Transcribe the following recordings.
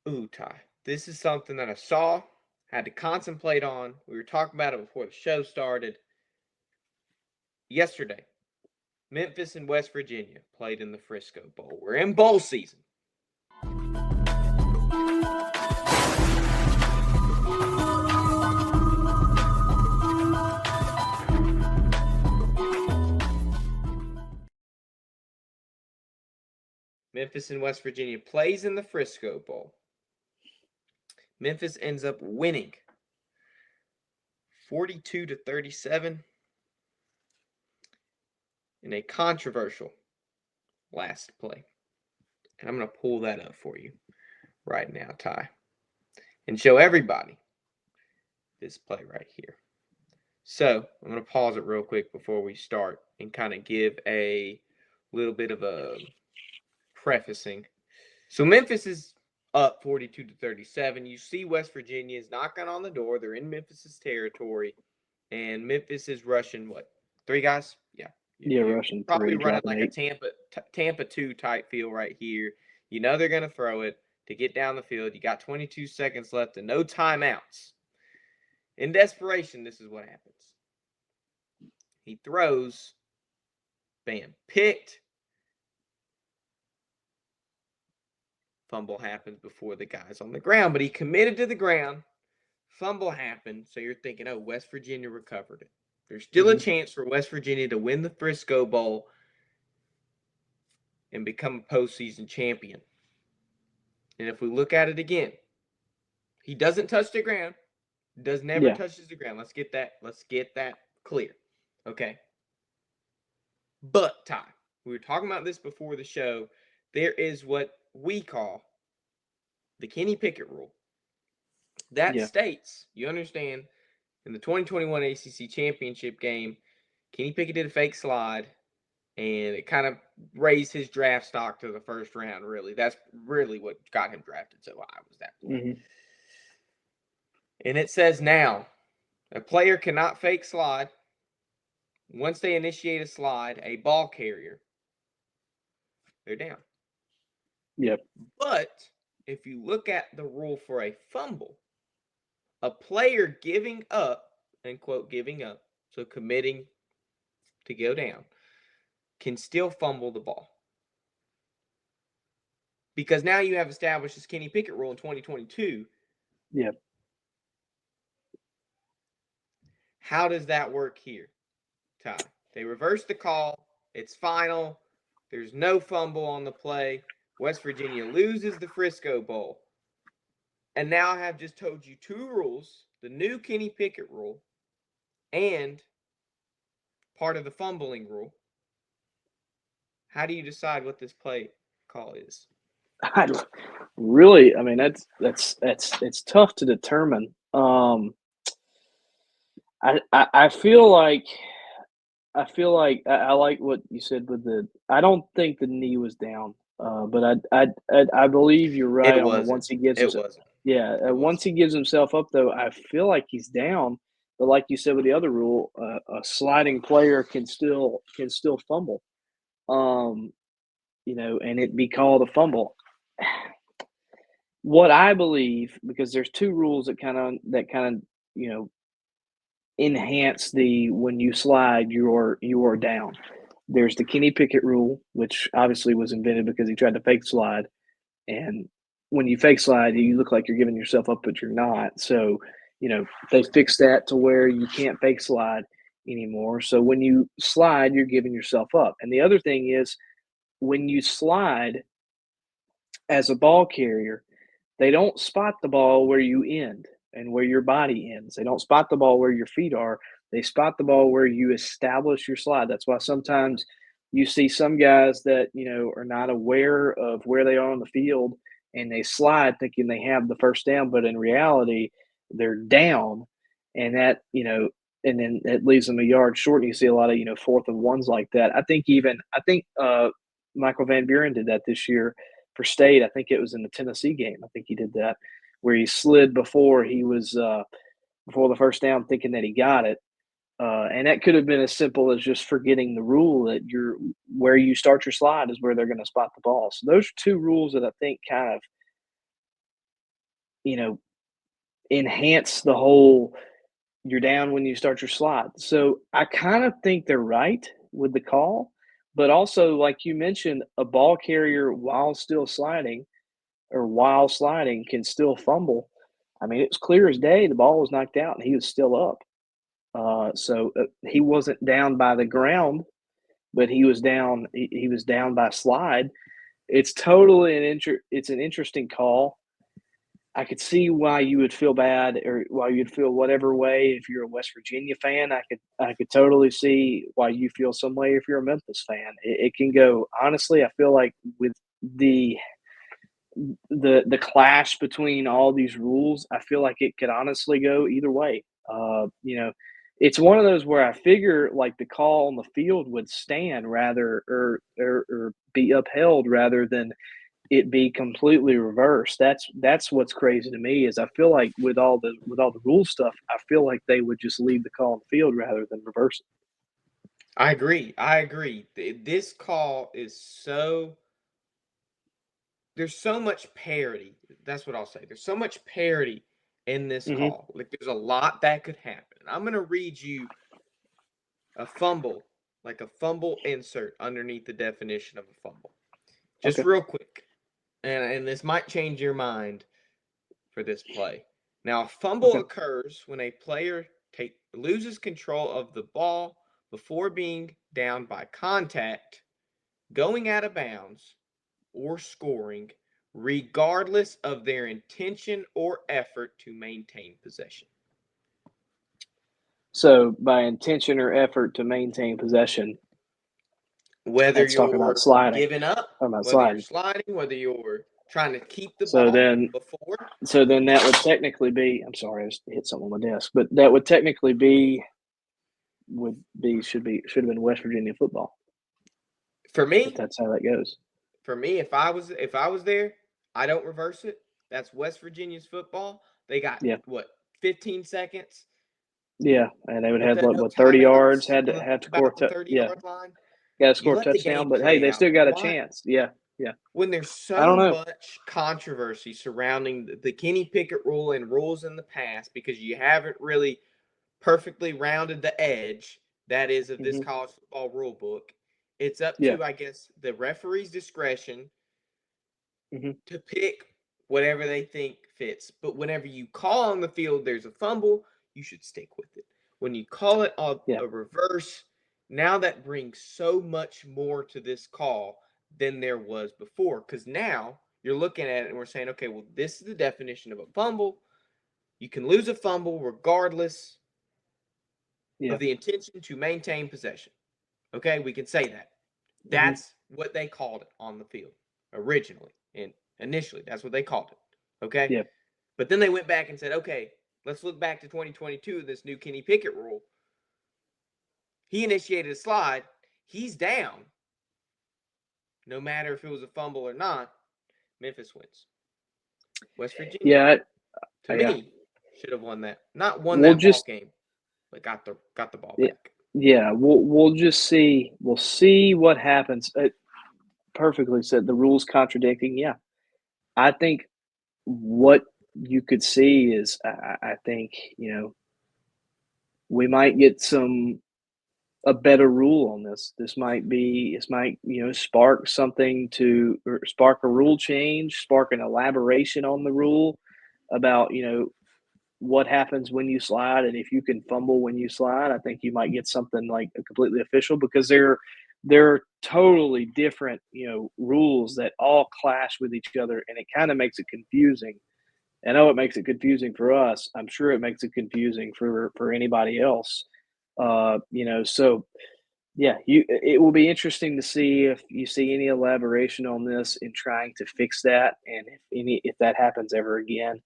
Ooh, Ty. This is something that I saw, had to contemplate on. We were talking about it before the show started. Yesterday, Memphis and West Virginia played in the Frisco Bowl. We're in bowl season. Memphis and West Virginia plays in the Frisco Bowl. Memphis ends up winning 42-37 in a controversial last play. And I'm going to pull that up for you right now, Ty, and show everybody this play right here. So I'm going to pause it real quick before we start and kind of give a little bit of a prefacing. So Memphis is up 42-37. You see West Virginia is knocking on the door. They're in Memphis's territory, and Memphis is rushing what? 3 guys? Yeah. Yeah, You're rushing probably 3, running dropping like a 8. Tampa 2 type feel right here. You know they're going to throw it to get down the field. You got 22 seconds left and no timeouts. In desperation, this is what happens. He throws, bam, picked. Fumble happens before the guy's on the ground, but he committed to the ground. Fumble happened, so you're thinking, oh, West Virginia recovered it. There's still a chance for West Virginia to win the Frisco Bowl and become a postseason champion. And if we look at it again, he doesn't touch the ground. Never touches the ground. Let's get that clear. Okay. But, Ty, we were talking about this before the show. There is what we call the Kenny Pickett rule. That states, you understand, in the 2021 ACC championship game, Kenny Pickett did a fake slide, and it kind of raised his draft stock to the first round, really. That's really what got him drafted so high was that play. Mm-hmm. And it says now, a player cannot fake slide. Once they initiate a slide, a ball carrier, they're down. Yep. But if you look at the rule for a fumble, a player giving up, end quote, giving up, so committing to go down, can still fumble the ball. Because now you have established this Kenny Pickett rule in 2022. Yep. How does that work here, Ty? They reverse the call. It's final. There's no fumble on the play. West Virginia loses the Frisco Bowl. And now I have just told you 2 rules, the new Kenny Pickett rule and part of the fumbling rule. How do you decide what this play call is? I mean, it's tough to determine. I feel like I like what you said with the. I don't think the knee was down, but I believe you're right It on the wasn't. once he gives It himself. wasn't. Yeah, It once wasn't. he gives himself up, though, I feel like he's down. But like you said with the other rule, a sliding player can still fumble. And it be called a fumble. What I believe, because there's 2 rules that kind of enhance the when you slide, you are down. There's the Kenny Pickett rule, which obviously was invented because he tried to fake slide, and when you fake slide, you look like you're giving yourself up, but you're not. So, they fixed that to where you can't fake slide anymore. So when you slide, you're giving yourself up. And the other thing is, when you slide as a ball carrier, they don't spot the ball where you end and where your body ends. They don't spot the ball where your feet are. They spot the ball where you establish your slide. That's why sometimes you see some guys that, are not aware of where they are on the field and they slide thinking they have the first down, but in reality, they're down. And that, and then it leaves them a yard short. And you see a lot of, 4th and 1s like that. I think Michael Van Buren did that this year for State. I think it was in the Tennessee game. I think he did that where he slid before he was before the first down, thinking that he got it. And that could have been as simple as just forgetting the rule that where you start your slide is where they're going to spot the ball. So those are 2 rules that I think kind of enhance the whole you're down when you start your slide. So I kind of think they're right with the call, but also like you mentioned, a ball carrier while still sliding or while sliding can still fumble. I mean, it was clear as day. The ball was knocked out and he was still up. So he wasn't down by the ground, but he was down. He was down by slide. It's totally it's an interesting call. I could see why you would feel bad or why you'd feel whatever way if you're a West Virginia fan. I could totally see why you feel some way if you're a Memphis fan. It can go honestly. I feel like with the clash between all these rules, I feel like it could honestly go either way. It's one of those where I figure like the call on the field would stand rather or be upheld rather than it be completely reversed. That's what's crazy to me is I feel like with all the rule stuff, I feel like they would just leave the call on the field rather than reverse it. I agree. This call is there's so much parity. That's what I'll say. There's so much parity in this call. Like there's a lot that could happen. I'm going to read you a fumble, like a fumble insert underneath the definition of a fumble. Just real quick. And this might change your mind for this play. Now, a fumble occurs when a player loses control of the ball before being down by contact, going out of bounds, or scoring, regardless of their intention or effort to maintain possession. So, by intention or effort to maintain possession, whether you're talking about sliding, giving up, about whether sliding. you're sliding, whether you're trying to keep the So ball then, before. So then that would technically be. I'm sorry, I just hit something on my desk, but that would technically should have been West Virginia football. For me, if that's how that goes. For me, if I was there, I don't reverse it. That's West Virginia's football. They got 15 seconds. Yeah, and they would have 30 yards. Had to score. 30-yard line. Got to score a touchdown, but hey, they still got a chance. Yeah. When there's so much controversy surrounding the Kenny Pickett rule and rules in the past because you haven't really perfectly rounded the edge, that is, of this college football rule book, it's up to, I guess, the referee's discretion to pick whatever they think fits. But whenever you call on the field there's a fumble, you should stick with it. When you call it a reverse, now that brings so much more to this call than there was before. Because now you're looking at it and we're saying, okay, well, this is the definition of a fumble. You can lose a fumble regardless of the intention to maintain possession. Okay, we can say that. That's what they called it on the field originally. And initially, that's what they called it. Okay? Yeah. But then they went back and said, okay, let's look back to 2022, this new Kenny Pickett rule. He initiated a slide. He's down. No matter if it was a fumble or not, Memphis wins. West Virginia, to me, should have won that. Not won that ball game, but got the ball back. Yeah, we'll just see. We'll see what happens. Perfectly said. The rules contradicting. Yeah, I think what you could see is I think we might get a better rule on this. This might spark something or spark a rule change, spark an elaboration on the rule about what happens when you slide and if you can fumble when you slide. I think you might get something like a completely official because they're totally different rules that all clash with each other, and it kind of makes it confusing. I know it makes it confusing for us. I'm sure it makes it confusing for anybody else. So yeah, it will be interesting to see if you see any elaboration on this in trying to fix that, and if that happens ever again.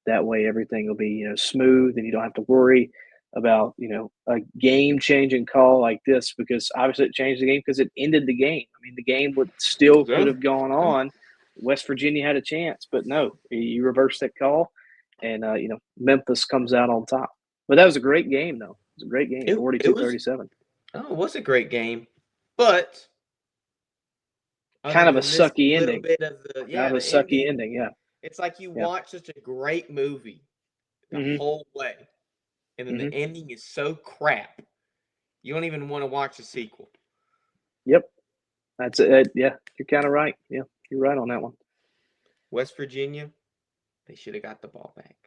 That way, everything will be smooth, and you don't have to worry about a game-changing call like this because obviously it changed the game because it ended the game. I mean, the game could have gone on. West Virginia had a chance, but no, you reversed that call, and Memphis comes out on top. But that was a great game, though. It was a great game, 42-37. Oh, it was a great game, but kind of a sucky ending. Bit of the sucky ending, yeah. It's like you Yeah. watch such a great movie the Mhm. whole way, and then Mhm. the ending is so crap, you don't even want to watch the sequel. Yep. That's it. Yeah, you're kind of right. Yeah, you're right on that one. West Virginia, they should have got the ball back.